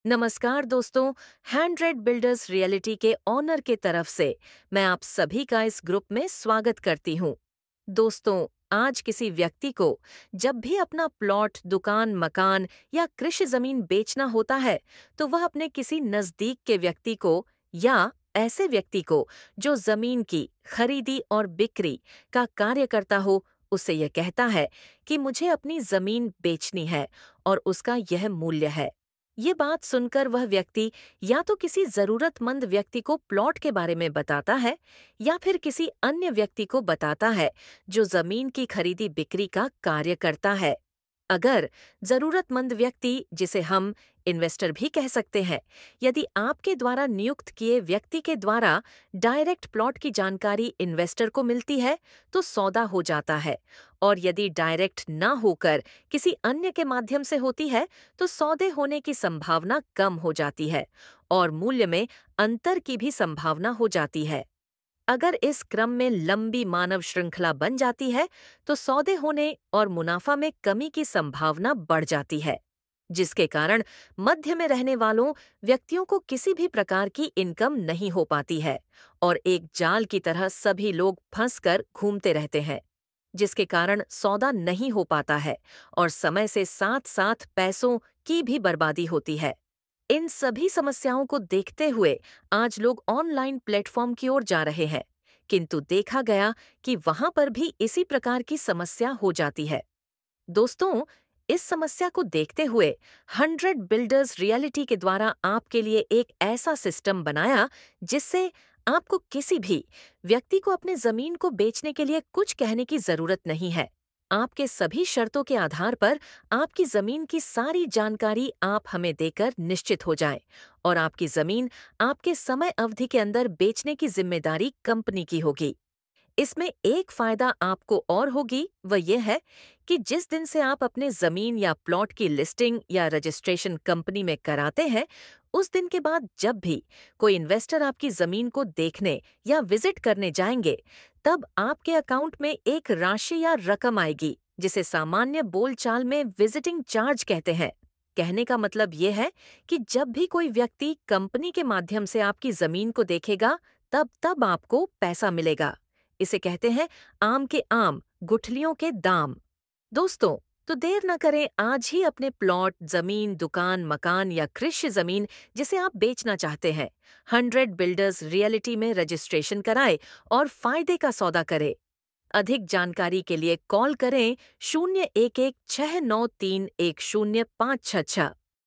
नमस्कार दोस्तों। 100 builders reality के ऑनर के तरफ से मैं आप सभी का इस ग्रुप में स्वागत करती हूँ। दोस्तों, आज किसी व्यक्ति को जब भी अपना प्लॉट, दुकान, मकान या कृषि जमीन बेचना होता है तो वह अपने किसी नजदीक के व्यक्ति को या ऐसे व्यक्ति को जो जमीन की खरीदी और बिक्री का कार्य करता हो, उससे यह कहता है कि मुझे अपनी जमीन बेचनी है और उसका यह मूल्य है। ये बात सुनकर वह व्यक्ति या तो किसी जरूरतमंद व्यक्ति को प्लॉट के बारे में बताता है या फिर किसी अन्य व्यक्ति को बताता है जो जमीन की खरीदी बिक्री का कार्य करता है। अगर जरूरतमंद व्यक्ति, जिसे हम इन्वेस्टर भी कह सकते हैं, यदि आपके द्वारा नियुक्त किए व्यक्ति के द्वारा डायरेक्ट प्लॉट की जानकारी इन्वेस्टर को मिलती है तो सौदा हो जाता है, और यदि डायरेक्ट ना होकर किसी अन्य के माध्यम से होती है तो सौदे होने की संभावना कम हो जाती है और मूल्य में अंतर की भी संभावना हो जाती है। अगर इस क्रम में लंबी मानव श्रृंखला बन जाती है तो सौदे होने और मुनाफा में कमी की संभावना बढ़ जाती है, जिसके कारण मध्य में रहने वालों व्यक्तियों को किसी भी प्रकार की इनकम नहीं हो पाती है और एक जाल की तरह सभी लोग फंसकर घूमते रहते हैं, जिसके कारण सौदा नहीं हो पाता है और समय से साथ साथ पैसों की भी बर्बादी होती है। इन सभी समस्याओं को देखते हुए आज लोग ऑनलाइन प्लेटफॉर्म की ओर जा रहे हैं, किंतु देखा गया कि वहां पर भी इसी प्रकार की समस्या हो जाती है। दोस्तों, इस समस्या को देखते हुए 100 बिल्डर्स रियलिटी के द्वारा आपके लिए एक ऐसा सिस्टम बनाया जिससे आपको किसी भी व्यक्ति को अपने जमीन को बेचने के लिए कुछ कहने की जरूरत नहीं है। आपके सभी शर्तों के आधार पर आपकी जमीन की सारी जानकारी आप हमें देकर निश्चित हो जाएं और आपकी जमीन आपके समय अवधि के अंदर बेचने की जिम्मेदारी कंपनी की होगी। इसमें एक फायदा आपको और होगी, वह यह है कि जिस दिन से आप अपने जमीन या प्लॉट की लिस्टिंग या रजिस्ट्रेशन कंपनी में कराते हैं, उस दिन के बाद जब भी कोई इन्वेस्टर आपकी जमीन को देखने या विजिट करने जाएंगे, तब आपके अकाउंट में एक राशि या रकम आएगी जिसे सामान्य बोलचाल में विजिटिंग चार्ज कहते हैं। कहने का मतलब यह है कि जब भी कोई व्यक्ति कंपनी के माध्यम से आपकी जमीन को देखेगा, तब तब आपको पैसा मिलेगा। इसे कहते हैं आम के आम, गुठलियों के दाम। दोस्तों, तो देर न करें, आज ही अपने प्लॉट, जमीन, दुकान, मकान या कृषि जमीन जिसे आप बेचना चाहते हैं, 100 बिल्डर्स रियलिटी में रजिस्ट्रेशन कराएं और फायदे का सौदा करें। अधिक जानकारी के लिए कॉल करें 0116931056।